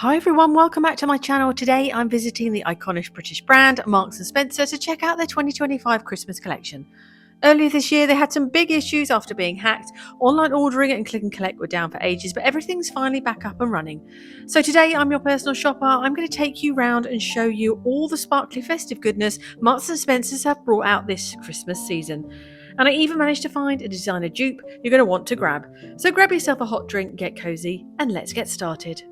Hi everyone, welcome back to my channel. Today I'm visiting the iconic British brand Marks & Spencer to check out their 2025 Christmas collection. Earlier this year they had some big issues after being hacked. Online ordering and click and collect were down for ages, but everything's finally back up and running. So today I'm your personal shopper. I'm going to take you round and show you all the sparkly festive goodness Marks & Spencers have brought out this Christmas season. And I even managed to find a designer dupe you're going to want to grab. So grab yourself a hot drink, get cozy, and let's get started.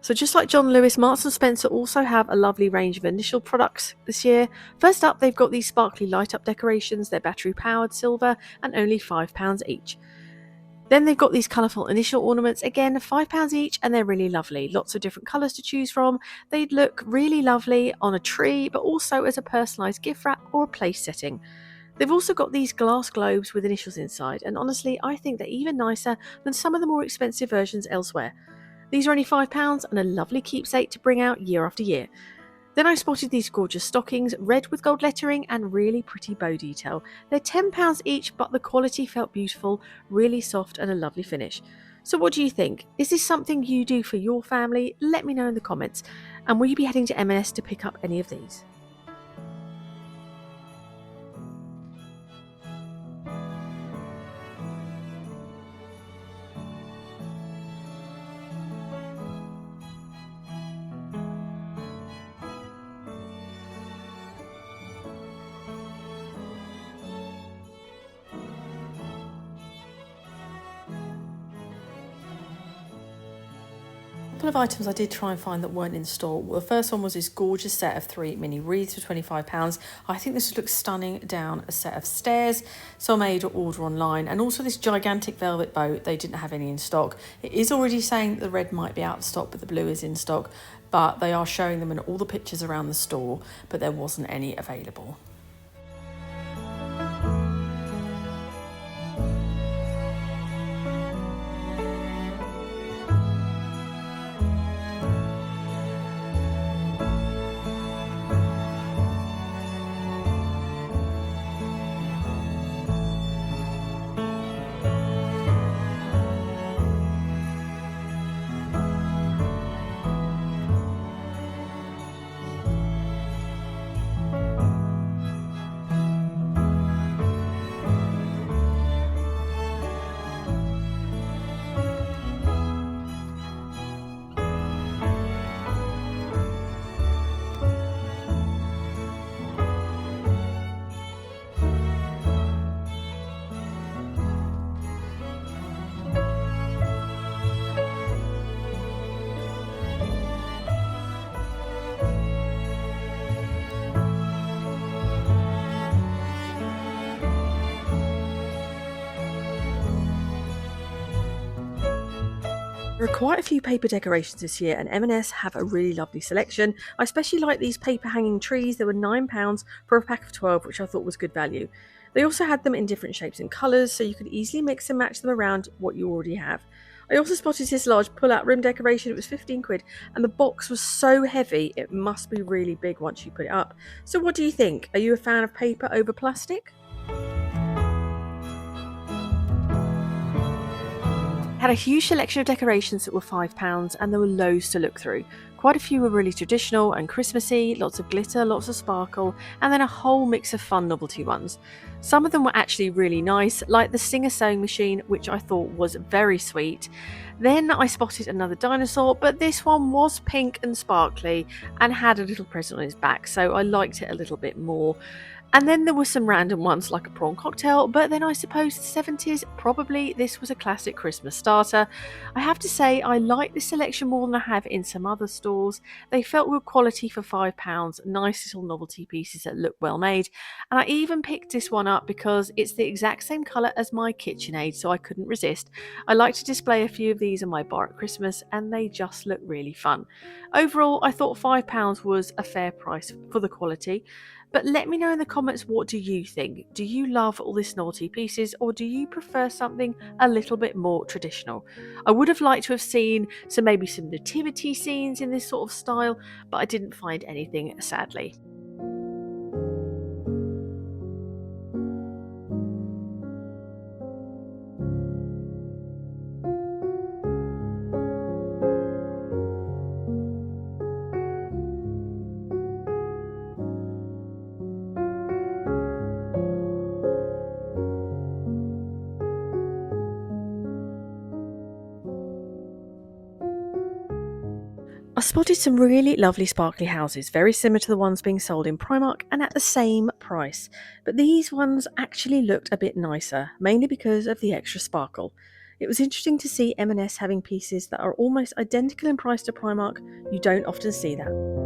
So just like John Lewis, Marks & Spencer also have a lovely range of initial products this year. First up, they've got these sparkly light-up decorations. They're battery-powered, silver, and only £5 each. Then they've got these colourful initial ornaments, again £5 each, and they're really lovely. Lots of different colours to choose from. They'd look really lovely on a tree, but also as a personalised gift wrap or a place setting. They've also got these glass globes with initials inside, and honestly, I think they're even nicer than some of the more expensive versions elsewhere. These are only £5 and a lovely keepsake to bring out year after year. Then I spotted these gorgeous stockings, red with gold lettering and really pretty bow detail. They're £10 each, but the quality felt beautiful, really soft and a lovely finish. So what do you think? Is this something you do for your family? Let me know in the comments. And will you be heading to M&S to pick up any of these? Couple of items I did try and find that weren't in store. Well, the first one was this gorgeous set of 3 mini wreaths for £25. I think this would look stunning down a set of stairs, so I made an order online. And also this gigantic velvet bow, they didn't have any in stock. It is already saying that the red might be out of stock, but the blue is in stock, but they are showing them in all the pictures around the store, but there wasn't any available. There are quite a few paper decorations this year, and M&S have a really lovely selection. I especially like these paper hanging trees. They were £9 for a pack of 12, which I thought was good value. They also had them in different shapes and colours, so you could easily mix and match them around what you already have. I also spotted this large pull-out rim decoration. It was 15 quid, and the box was so heavy it must be really big once you put it up. So what do you think? Are you a fan of paper over plastic? Had a huge selection of decorations that were £5, and there were loads to look through. Quite a few were really traditional and Christmassy, lots of glitter, lots of sparkle, and then a whole mix of fun novelty ones. Some of them were actually really nice, like the Singer sewing machine, which I thought was very sweet. Then I spotted another dinosaur, but this one was pink and sparkly and had a little present on his back, so I liked it a little bit more. And then there were some random ones like a prawn cocktail, but then I suppose the 70s, probably this was a classic Christmas starter. I have to say, I like this selection more than I have in some other stores. They felt good quality for £5, nice little novelty pieces that look well made. And I even picked this one up because it's the exact same colour as my KitchenAid, so I couldn't resist. I like to display a few of these on my bar at Christmas, and they just look really fun. Overall, I thought £5 was a fair price for the quality. But let me know in the comments, what do you think? Do you love all these naughty pieces, or do you prefer something a little bit more traditional? I would have liked to have seen maybe some nativity scenes in this sort of style, but I didn't find anything, sadly. I spotted some really lovely sparkly houses, very similar to the ones being sold in Primark and at the same price. But these ones actually looked a bit nicer, mainly because of the extra sparkle. It was interesting to see M&S having pieces that are almost identical in price to Primark. You don't often see that.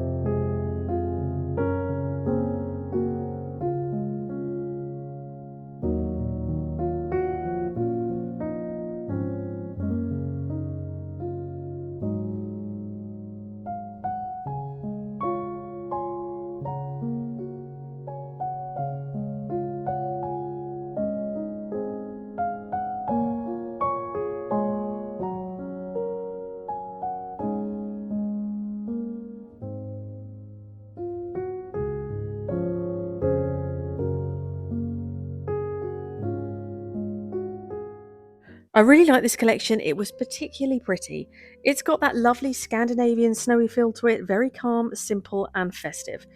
I really like this collection. It was particularly pretty. It's got that lovely Scandinavian snowy feel to it, very calm, simple, and festive.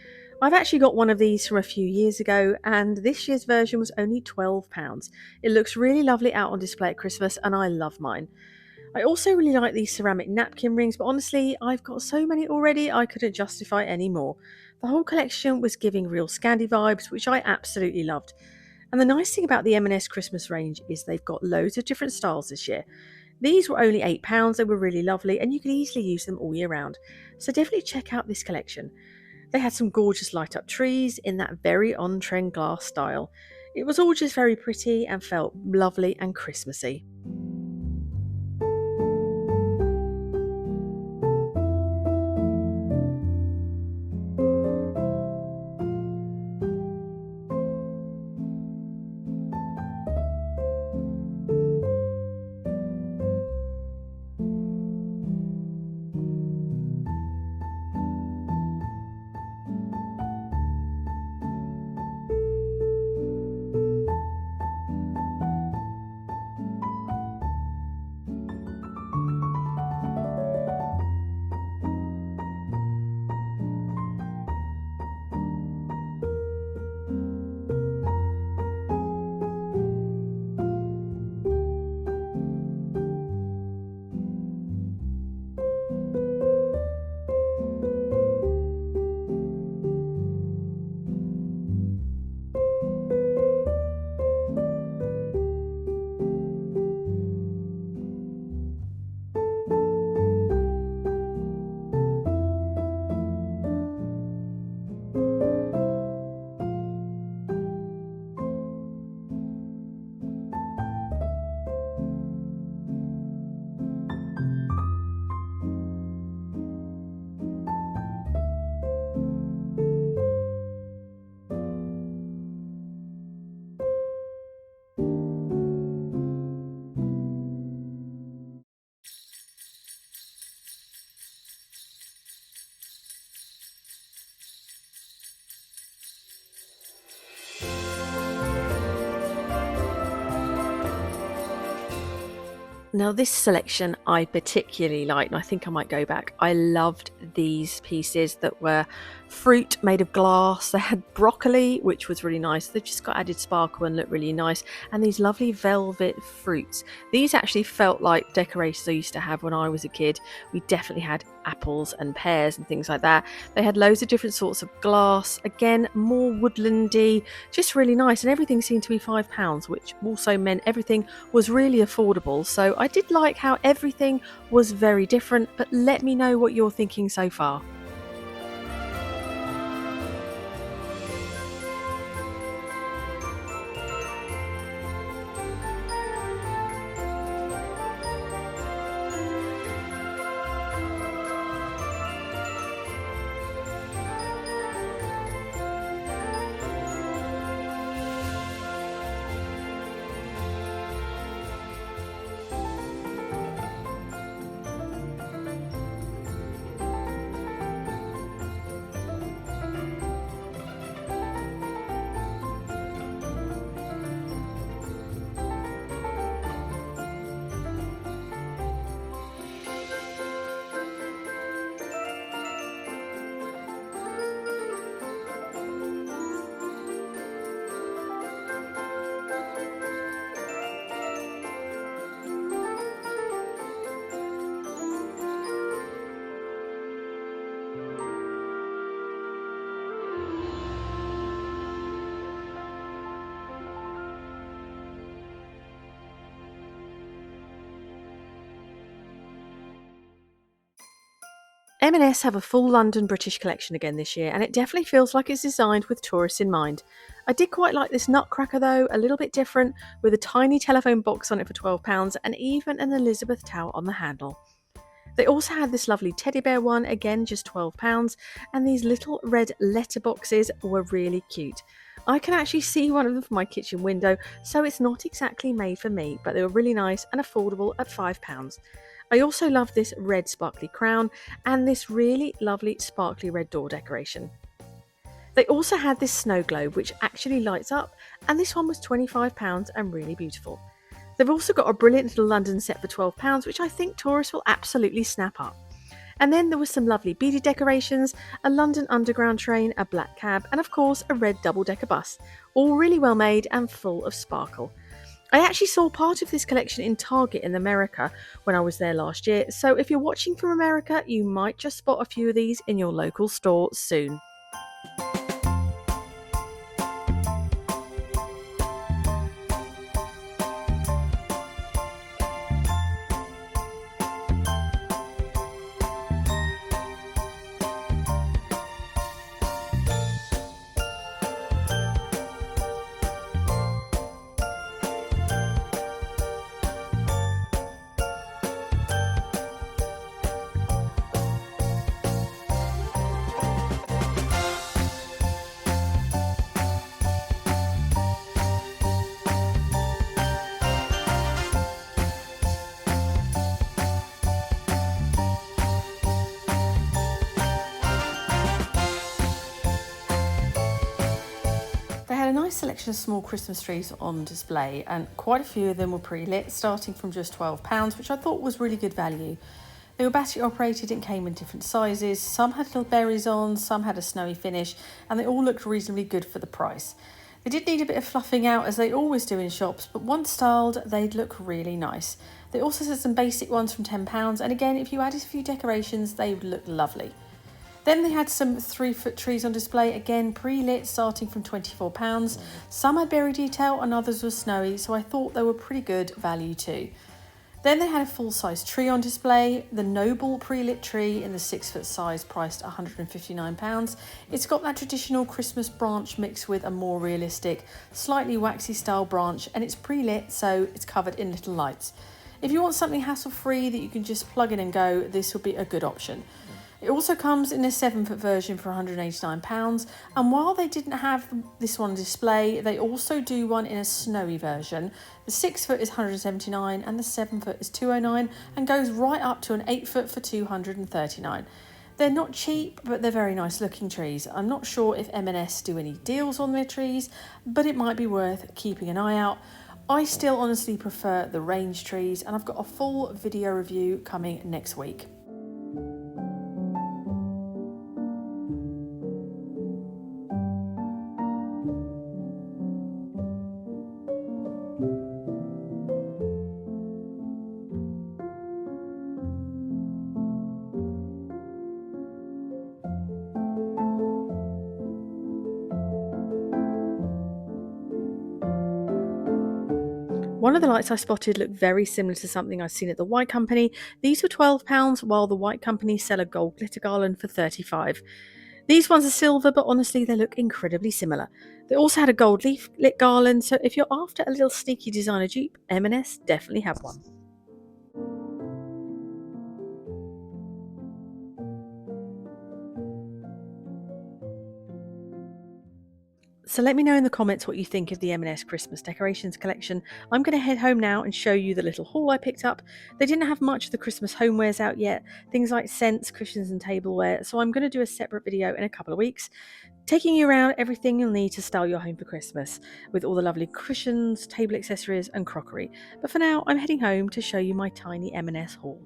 I've actually got one of these from a few years ago, and this year's version was only £12. It looks really lovely out on display at Christmas, and I love mine. I also really like these ceramic napkin rings, but honestly, I've got so many already, I couldn't justify any more. The whole collection was giving real Scandi vibes, which I absolutely loved. And the nice thing about the M&S Christmas range is they've got loads of different styles this year. These were only £8, they were really lovely, and you can easily use them all year round. So definitely check out this collection. They had some gorgeous light up trees in that very on trend glass style. It was all just very pretty and felt lovely and Christmassy. Now, this selection I particularly liked, and I think I might go back. I loved these pieces that were fruit made of glass. They had broccoli, which was really nice. They've just got added sparkle and look really nice. And these lovely velvet fruits. These actually felt like decorations I used to have when I was a kid. We definitely had apples and pears and things like that. They had loads of different sorts of glass. Again, more woodlandy, just really nice. And everything seemed to be £5, which also meant everything was really affordable. So I did like how everything was very different, but let me know what you're thinking so far. M&S have a full London British collection again this year, and it definitely feels like it's designed with tourists in mind. I did quite like this nutcracker though, a little bit different, with a tiny telephone box on it for £12 and even an Elizabeth tower on the handle. They also had this lovely teddy bear one, again just £12, and these little red letterboxes were really cute. I can actually see one of them from my kitchen window, so it's not exactly made for me, but they were really nice and affordable at £5. I also love this red sparkly crown and this really lovely sparkly red door decoration. They also had this snow globe which actually lights up, and this one was £25 and really beautiful. They've also got a brilliant little London set for £12, which I think tourists will absolutely snap up. And then there was some lovely beaded decorations, a London Underground train, a black cab, and of course a red double-decker bus, all really well made and full of sparkle. I actually saw part of this collection in Target in America when I was there last year, so if you're watching from America, you might just spot a few of these in your local store soon. They had a nice selection of small Christmas trees on display, and quite a few of them were pre-lit, starting from just £12, which I thought was really good value. They were battery operated and came in different sizes. Some had little berries on, some had a snowy finish, and they all looked reasonably good for the price. They did need a bit of fluffing out, as they always do in shops, but once styled, they'd look really nice. They also had some basic ones from £10, and again, if you added a few decorations, they would look lovely. Then they had some 3-foot trees on display, again pre-lit, starting from £24. Some had berry detail and others were snowy, so I thought they were pretty good value too. Then they had a full-size tree on display, the Noble pre-lit tree in the 6-foot size, priced £159. It's got that traditional Christmas branch mixed with a more realistic, slightly waxy style branch, and it's pre-lit, so it's covered in little lights. If you want something hassle-free that you can just plug in and go, this will be a good option. It also comes in a 7-foot version for £189, and while they didn't have this one on display, they also do one in a snowy version. The 6-foot is £179 and the 7-foot is £209, and goes right up to an 8-foot for £239. They're not cheap, but they're very nice looking trees. I'm not sure if M&S do any deals on their trees, but it might be worth keeping an eye out. I still honestly prefer the range trees, and I've got a full video review coming next week. One of the lights I spotted looked very similar to something I've seen at the White Company. These were £12, while the White Company sell a gold glitter garland for £35. These ones are silver, but honestly they look incredibly similar. They also had a gold leaf lit garland, so if you're after a little sneaky designer dupe, M&S definitely have one. So let me know in the comments what you think of the M&S Christmas decorations collection. I'm going to head home now and show you the little haul I picked up. They didn't have much of the Christmas homewares out yet, things like scents, cushions and tableware, so I'm going to do a separate video in a couple of weeks, taking you around everything you'll need to style your home for Christmas, with all the lovely cushions, table accessories and crockery. But for now, I'm heading home to show you my tiny M&S haul.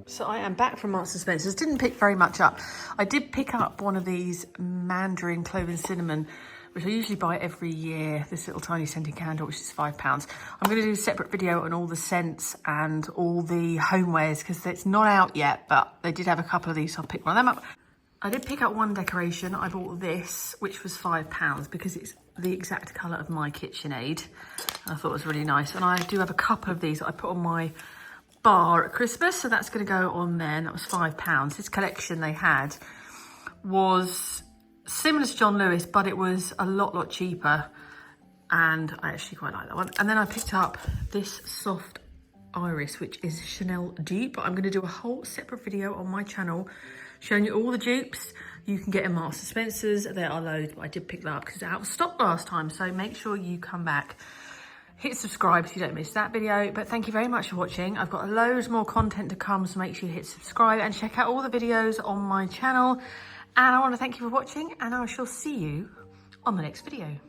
So I am back from Marks & Spencer's. Didn't pick very much up. I did pick up one of these mandarin clove and cinnamon, which I usually buy every year, this little tiny scented candle, which is £5. I'm going to do a separate video on all the scents and all the homewares, because it's not out yet, but they did have a couple of these, so I'll pick one of them up. I did pick up one decoration. I bought this, which was £5, because it's the exact colour of my KitchenAid. I thought it was really nice. And I do have a couple of these that I put on my bar at Christmas, so that's going to go on there, and that was £5. This collection they had was similar to John Lewis, but it was a lot cheaper, and I actually quite like that one. And then I picked up this soft iris, which is Chanel dupe. I'm going to do a whole separate video on my channel showing you all the dupes you can get in Marks & Spencer's. There are loads, but I did pick that up because it was out of stock last time, so make sure you come back. Hit subscribe so you don't miss that video. But thank you very much for watching. I've got loads more content to come, so make sure you hit subscribe and check out all the videos on my channel. And I want to thank you for watching, and I shall see you on the next video.